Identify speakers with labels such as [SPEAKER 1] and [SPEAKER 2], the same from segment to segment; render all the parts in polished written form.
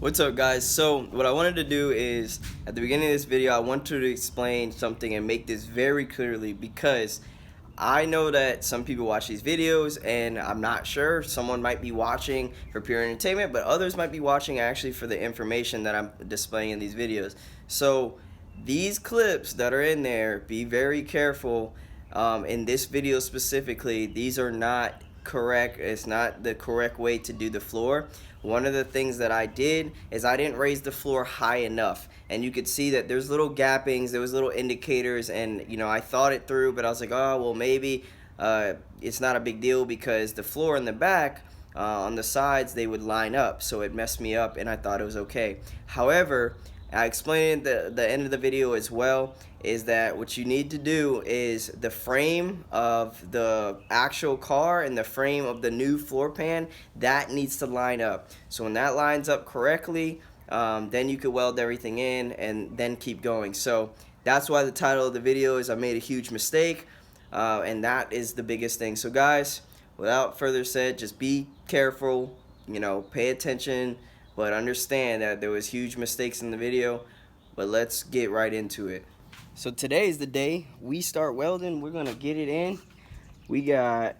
[SPEAKER 1] What's up, guys? So what I wanted to do is at the beginning of this video I wanted to explain something and make this very clearly, because I know that some people watch these videos and I'm not sure, someone might be watching for pure entertainment, but others might be watching actually for the information that I'm displaying in these videos. So these clips that are in there, be very careful. In this video specifically, these are not correct. It's not the correct way to do the floor. One of the things that I did is I didn't raise the floor high enough, and you could see that there's little gappings, there was little indicators, and I thought it through, but I was like, oh well, maybe it's not a big deal, because the floor in the back on the sides, they would line up, so it messed me up and I thought it was okay. However, I explained at the end of the video as well, is that what you need to do is the frame of the actual car and the frame of the new floor pan, that needs to line up. So when that lines up correctly, then you can weld everything in and then keep going. So that's why the title of the video is I made a huge mistake, and that is the biggest thing. So guys, without further said, just be careful, pay attention, but understand that there was huge mistakes in the video. But let's get right into it. So today is the day we start welding. We're gonna get it in. We got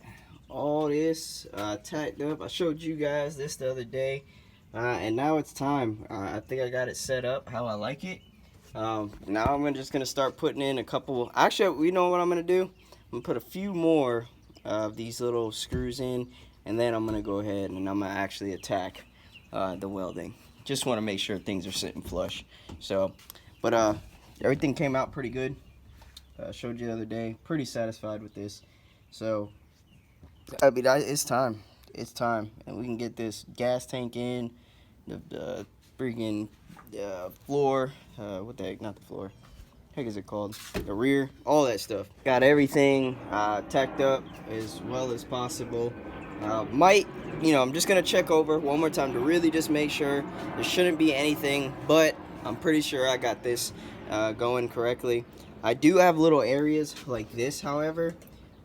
[SPEAKER 1] all this tacked up. I showed you guys this the other day, and now it's time. I think I got it set up how I like it. Now I'm just gonna start putting in a couple. Actually, you know what I'm gonna do? I'm gonna put a few more of these little screws in, and then I'm gonna go ahead and I'm gonna actually attack the welding. Just want to make sure things are sitting flush. So, but everything came out pretty good. Showed you the other day. Pretty satisfied with this. So, I mean, it's time. It's time, and we can get this gas tank in, the freaking floor. What the heck? Not the floor. Heck is it called? The rear. All that stuff. Got everything tacked up as well as possible. I'm just gonna check over one more time to really just make sure there shouldn't be anything, but I'm pretty sure I got this going correctly. I do have little areas like this, however.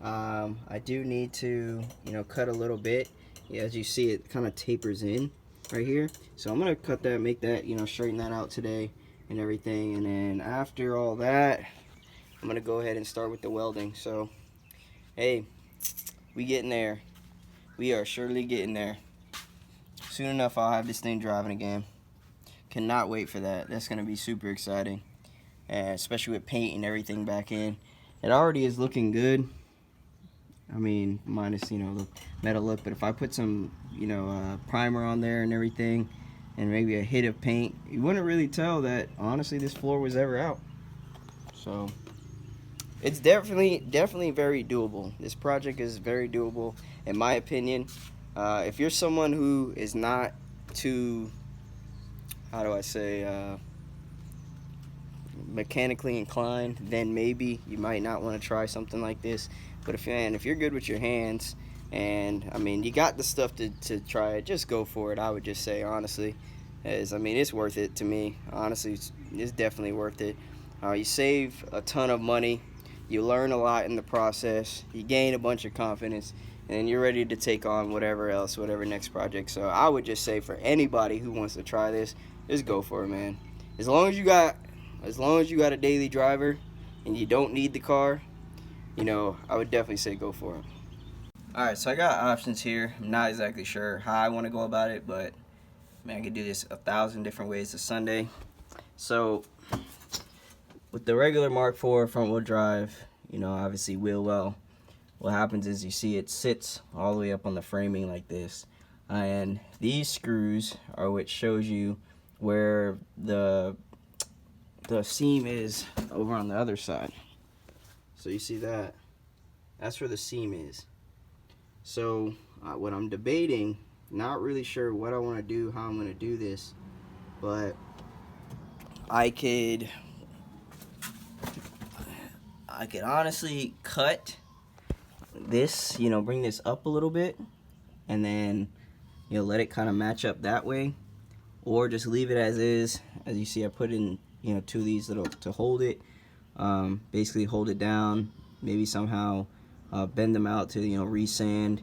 [SPEAKER 1] I do need to cut a little bit. As you see, it kind of tapers in right here, so I'm gonna cut that, make that straighten that out today and everything, and then after all that, I'm gonna go ahead and start with the welding. So hey, we getting there. We are surely getting there. Soon enough, I'll have this thing driving again. Cannot wait for that. That's going to be super exciting. Especially with paint and everything back in. It already is looking good. I mean, minus, the metal look. But if I put some, primer on there and everything, and maybe a hit of paint, you wouldn't really tell that, honestly, this floor was ever out. So it's definitely very doable. This project is very doable, in my opinion. If you're someone who is not too, how do I say, mechanically inclined, then maybe you might not want to try something like this. But if you're good with your hands, and I mean, you got the stuff to try it, just go for it. I would just say, honestly, it's worth it to me. Honestly, it's definitely worth it. You save a ton of money. You learn a lot in the process, you gain a bunch of confidence, and you're ready to take on whatever next project. So I would just say, for anybody who wants to try this, just go for it, man. As long as you got a daily driver and you don't need the car, I would definitely say go for it. Alright, so I got options here. I'm not exactly sure how I want to go about it, but man, I could do this 1,000 different ways this Sunday. So with the regular Mark IV front wheel drive, obviously wheel well, what happens is you see it sits all the way up on the framing like this, and these screws are what shows you where the seam is over on the other side. So you see that? That's where the seam is. So what I'm debating, not really sure what I want to do, how I'm going to do this, but I could honestly cut this, bring this up a little bit, and then let it kind of match up that way, or just leave it as is. As you see, I put in two of these little to hold it, basically hold it down, maybe somehow bend them out to resand,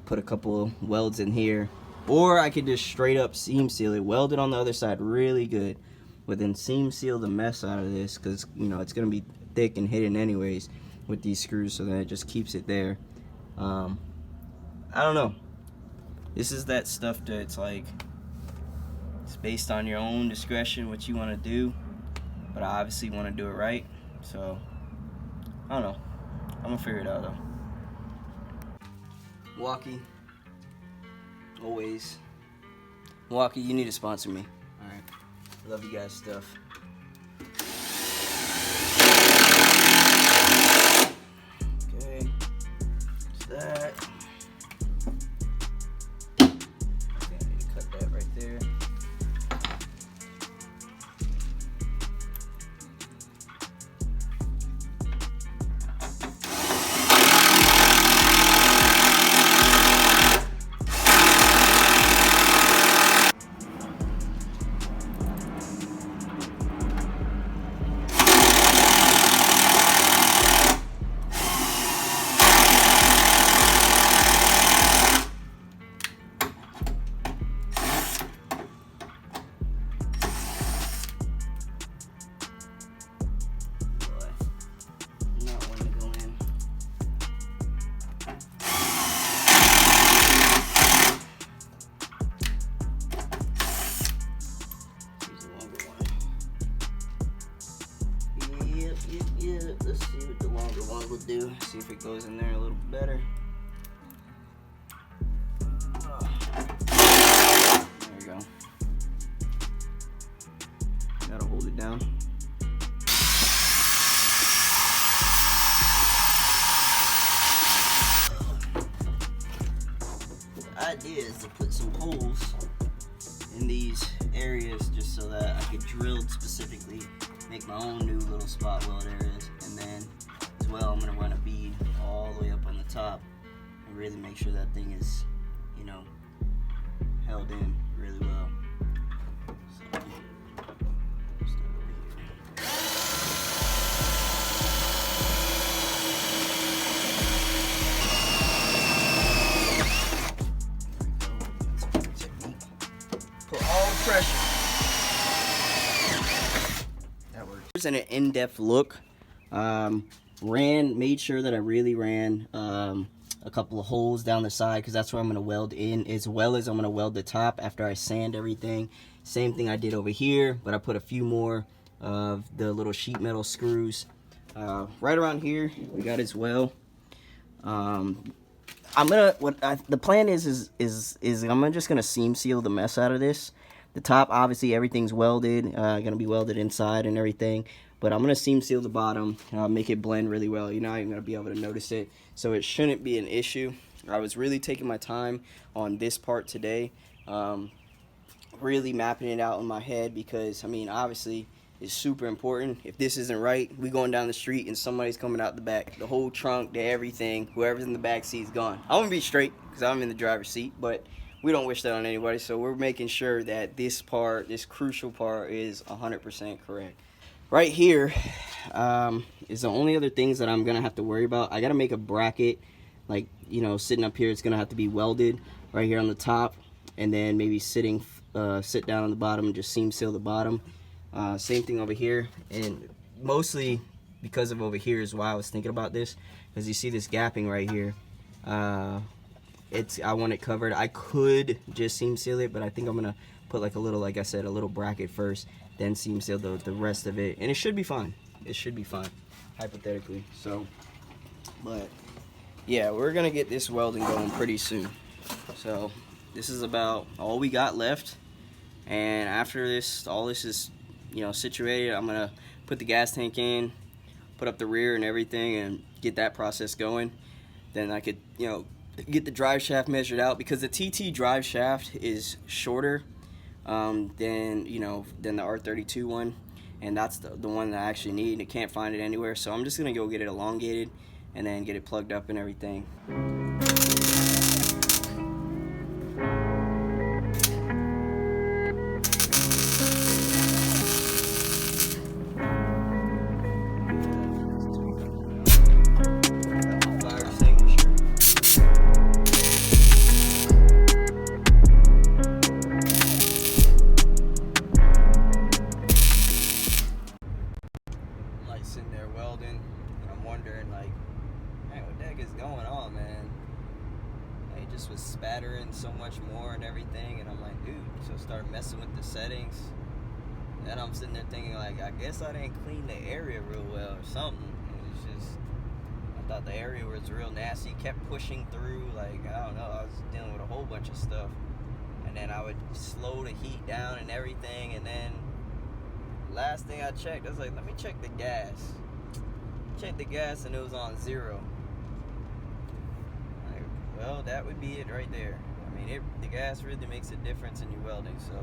[SPEAKER 1] put a couple welds in here, Or I could just straight up seam seal it, weld it on the other side really good, but then seam seal the mess out of this, because you know it's gonna be thick and hidden anyways with these screws, so that it just keeps it there. I don't know. This is that stuff that it's like, it's based on your own discretion what you want to do, but I obviously want to do it right, so I don't know. I'm gonna figure it out though. Milwaukee, always. Milwaukee, you need to sponsor me. All right, I love you guys' stuff. Okay, that's that. Okay, I need to cut that right there. Let's see what the longer one will do. See if it goes in there a little better. There you go. Gotta hold it down. The idea is to put some holes in these areas just so that I could drill specifically, make my own new little spot weld areas, and then as well I'm gonna run a bead all the way up on the top and really make sure that thing is, you know, held in really well. So, put all the pressure. That works. Here's an in-depth look. Made sure that I really ran a couple of holes down the side, because that's where I'm going to weld in, as well as I'm going to weld the top after I sand everything. Same thing I did over here, but I put a few more of the little sheet metal screws right around here. We got as well. The plan is I'm just gonna seam seal the mess out of this. The top, obviously everything's welded, gonna be welded inside and everything, but I'm gonna seam seal the bottom, make it blend really well. You're not even gonna be able to notice it, so it shouldn't be an issue. I was really taking my time on this part today, really mapping it out in my head, because I mean, obviously it's super important. If this isn't right, we going down the street and somebody's coming out the back, the whole trunk, the everything, whoever's in the back seat is gone. I want to be straight because I'm in the driver's seat, but we don't wish that on anybody, so we're making sure that this part, this crucial part, is 100% correct. Right here is the only other things that I'm gonna have to worry about. I gotta make a bracket, like, you know, sitting up here, it's gonna have to be welded right here on the top, and then maybe sit down on the bottom and just seam seal the bottom. Same thing over here, and mostly because of over here is why I was thinking about this, because you see this gapping right here. I want it covered. I could just seam seal it, but I think I'm gonna put like a little, like I said, a little bracket first, then seam seal the rest of it, and it should be fine. It should be fine, hypothetically. So, but yeah, we're gonna get this welding going pretty soon. So this is about all we got left, and after this, all this is, you know, situated, I'm gonna put the gas tank in, put up the rear and everything, and get that process going. Then I could, you know, get the drive shaft measured out, because the TT drive shaft is shorter than the R32 one, and that's the one that I actually need. I can't find it anywhere, so I'm just gonna go get it elongated and then get it plugged up and everything. much more and everything, and I'm like, dude, so start messing with the settings. And I'm sitting there thinking, like, I guess I didn't clean the area real well or something. And it's just, I thought the area was real nasty, kept pushing through, like, I don't know, I was dealing with a whole bunch of stuff. And then I would slow the heat down and everything, and then last thing I checked, I was like, let me check the gas. Checked the gas and it was on 0. Like, well, that would be it right there. I mean, the gas really makes a difference in your welding, so.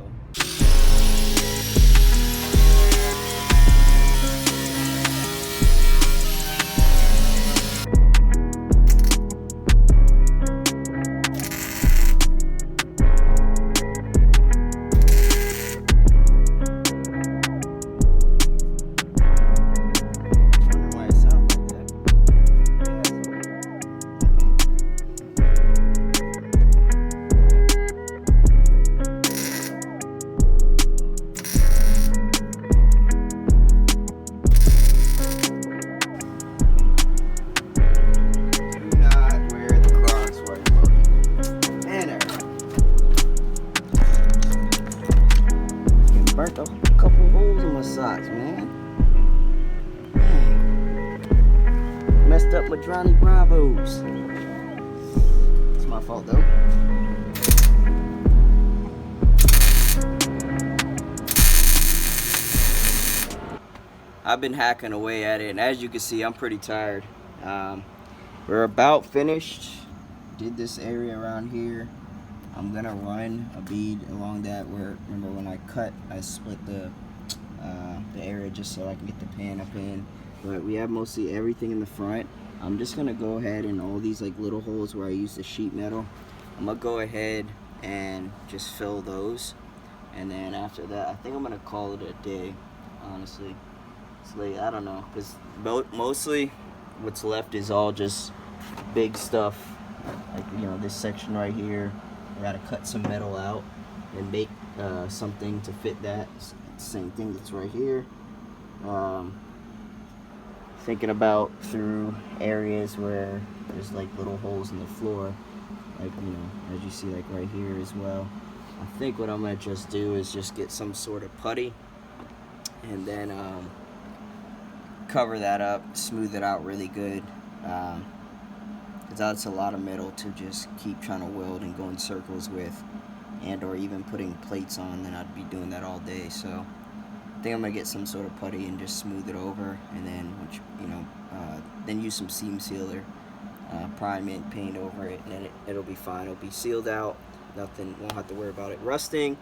[SPEAKER 1] Burnt a couple holes in my socks, man. Messed up my Johnny Bravos. It's my fault though. I've been hacking away at it, and as you can see, I'm pretty tired. We're about finished. Did this area around here. I'm gonna run a bead along that where, remember when I cut, I split the area just so I can get the pan up in. But we have mostly everything in the front. I'm just gonna go ahead and all these like little holes where I use the sheet metal, I'm gonna go ahead and just fill those. And then after that, I think I'm gonna call it a day, honestly. It's late, I don't know, because mostly what's left is all just big stuff. Like, you know, this section right here. I gotta cut some metal out and make something to fit that. Same thing that's right here. Thinking about through areas where there's like little holes in the floor, like, you know, as you see, like right here as well. I think what I'm gonna just do is just get some sort of putty and then cover that up, smooth it out really good. Because that's a lot of metal to just keep trying to weld and go in circles with, and or even putting plates on, then I'd be doing that all day. So I think I'm gonna get some sort of putty and just smooth it over, and then, you know, then use some seam sealer, prime it, paint over it, and then it'll be fine. It'll be sealed out, nothing, won't have to worry about it rusting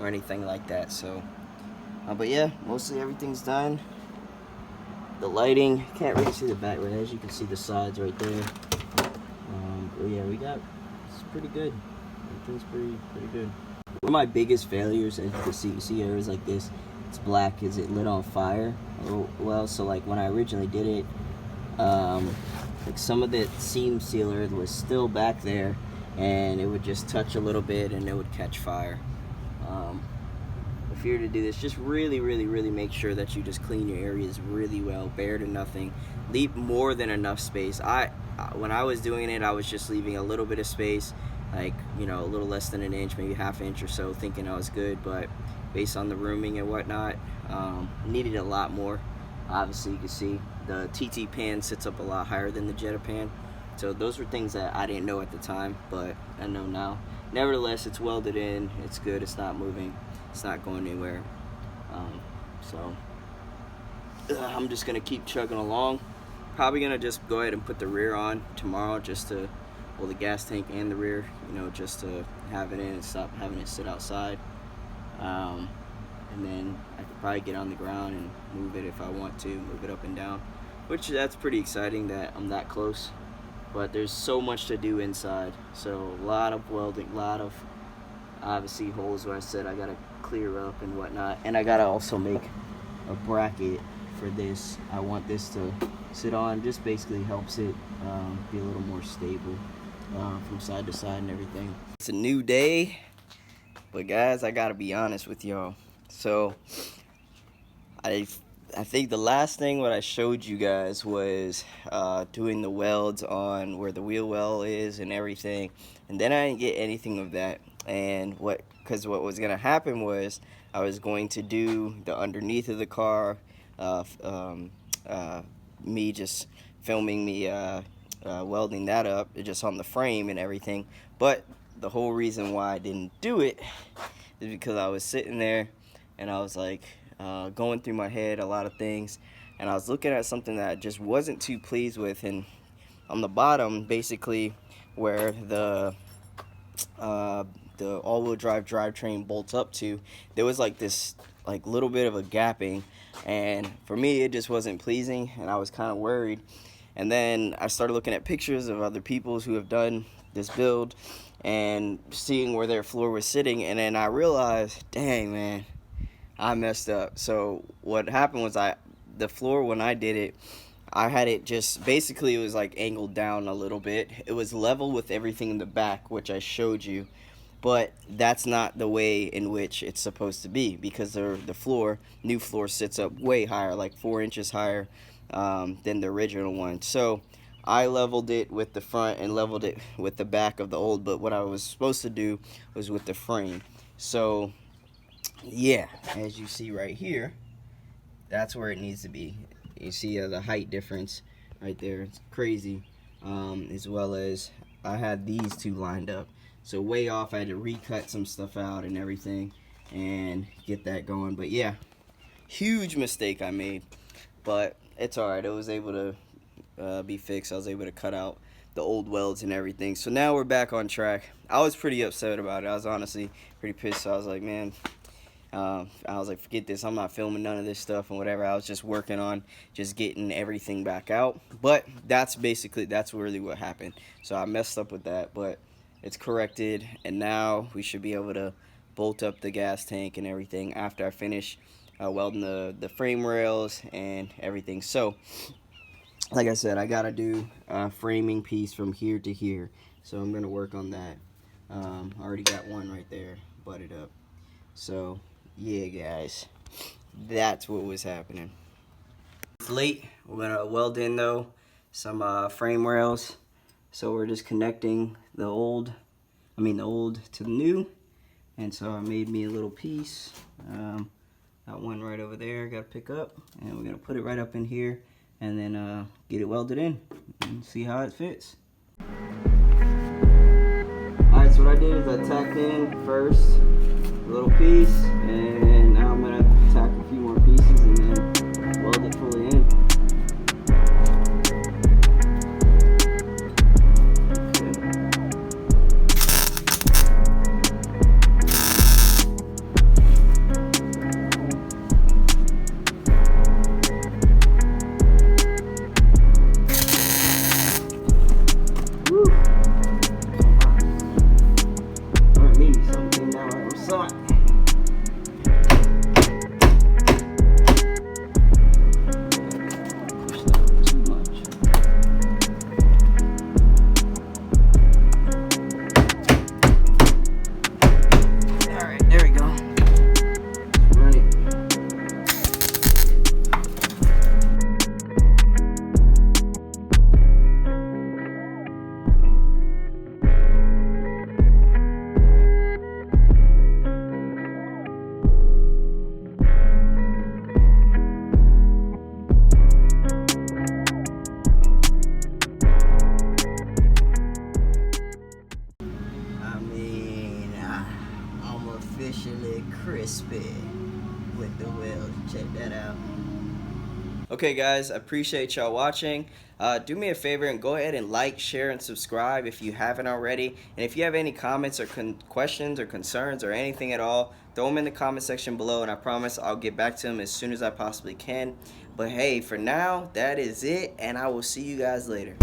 [SPEAKER 1] or anything like that. So but yeah, mostly everything's done. The lighting, can't really see the back, right? As you can see the sides right there. But yeah, it's pretty good. Everything's pretty good. One of my biggest failures, as you can see areas like this, it's black, is it lit on fire. Oh, well, so like when I originally did it, like some of the seam sealer was still back there, and it would just touch a little bit and it would catch fire. If you're to do this, just really make sure that you just clean your areas really well, bare to nothing, leave more than enough space. When I was doing it, I was just leaving a little bit of space, like, you know, a little less than an inch, maybe half inch or so, thinking I was good. But based on the rooming and whatnot, needed a lot more. Obviously, you can see the TT pan sits up a lot higher than the Jetta pan, so those were things that I didn't know at the time, but I know now. Nevertheless, it's welded in, it's good, it's not moving, it's not going anywhere. So I'm just gonna keep chugging along. Probably gonna just go ahead and put the rear on tomorrow, just to, well, the gas tank and the rear, you know, just to have it in and stop having it sit outside. And then I could probably get on the ground and move it if I want to, move it up and down, which that's pretty exciting that I'm that close. But there's so much to do inside, so a lot of welding, a lot of obviously holes where I said I gotta clear up and whatnot, and I gotta also make a bracket for this. I want this to sit on, just basically helps it be a little more stable from side to side and everything. It's a new day, but guys, I gotta be honest with y'all. So I think the last thing what I showed you guys was doing the welds on where the wheel well is and everything, and then I didn't get anything of that. and because what was gonna happen was I was going to do the underneath of the car, me just filming me welding that up just on the frame and everything. But the whole reason why I didn't do it is because I was sitting there and I was like going through my head a lot of things, and I was looking at something that I just wasn't too pleased with. And on the bottom, basically where the all-wheel drive drivetrain bolts up to, there was like this like little bit of a gapping, and for me it just wasn't pleasing, and I was kind of worried. And then I started looking at pictures of other people who have done this build and seeing where their floor was sitting, and then I realized, dang man, I messed up. So what happened was the floor when I did it, I had it just basically, it was like angled down a little bit. It was level with everything in the back, which I showed you, but that's not the way in which it's supposed to be, because the new floor sits up way higher, like 4 inches higher than the original one. So I leveled it with the front and leveled it with the back of the old, but what I was supposed to do was with the frame. So yeah, as you see right here, that's where it needs to be. You see the height difference right there, it's crazy. As well as I had these two lined up, so way off. I had to recut some stuff out and everything and get that going. But yeah, huge mistake I made, but it's alright. It was able to be fixed. I was able to cut out the old welds and everything. So now we're back on track. I was pretty upset about it. I was honestly pretty pissed. So I was like, man, I was like, forget this, I'm not filming none of this stuff and whatever. I was just working on just getting everything back out. But that's really what happened. So I messed up with that, but it's corrected, and now we should be able to bolt up the gas tank and everything after I finish welding the frame rails and everything. So like I said, I gotta do a framing piece from here to here, so I'm gonna work on that. I already got one right there butted up. So yeah guys, that's what was happening. It's late. We're gonna weld in though some frame rails, so we're just connecting the old to the new. And so I made me a little piece, got one right over there, gotta pick up, and we're gonna put it right up in here and then get it welded in and see how it fits. Alright, so what I did is I tacked in first a little piece, and now I'm going to tack a few more pieces and then weld it fully in. Officially crispy with the weld. Check that out. Okay guys, I appreciate y'all watching. Do me a favor and go ahead and like, share, and subscribe if you haven't already. And if you have any comments or questions or concerns or anything at all, throw them in the comment section below, and I promise I'll get back to them as soon as I possibly can. But hey, for now, that is it, and I will see you guys later.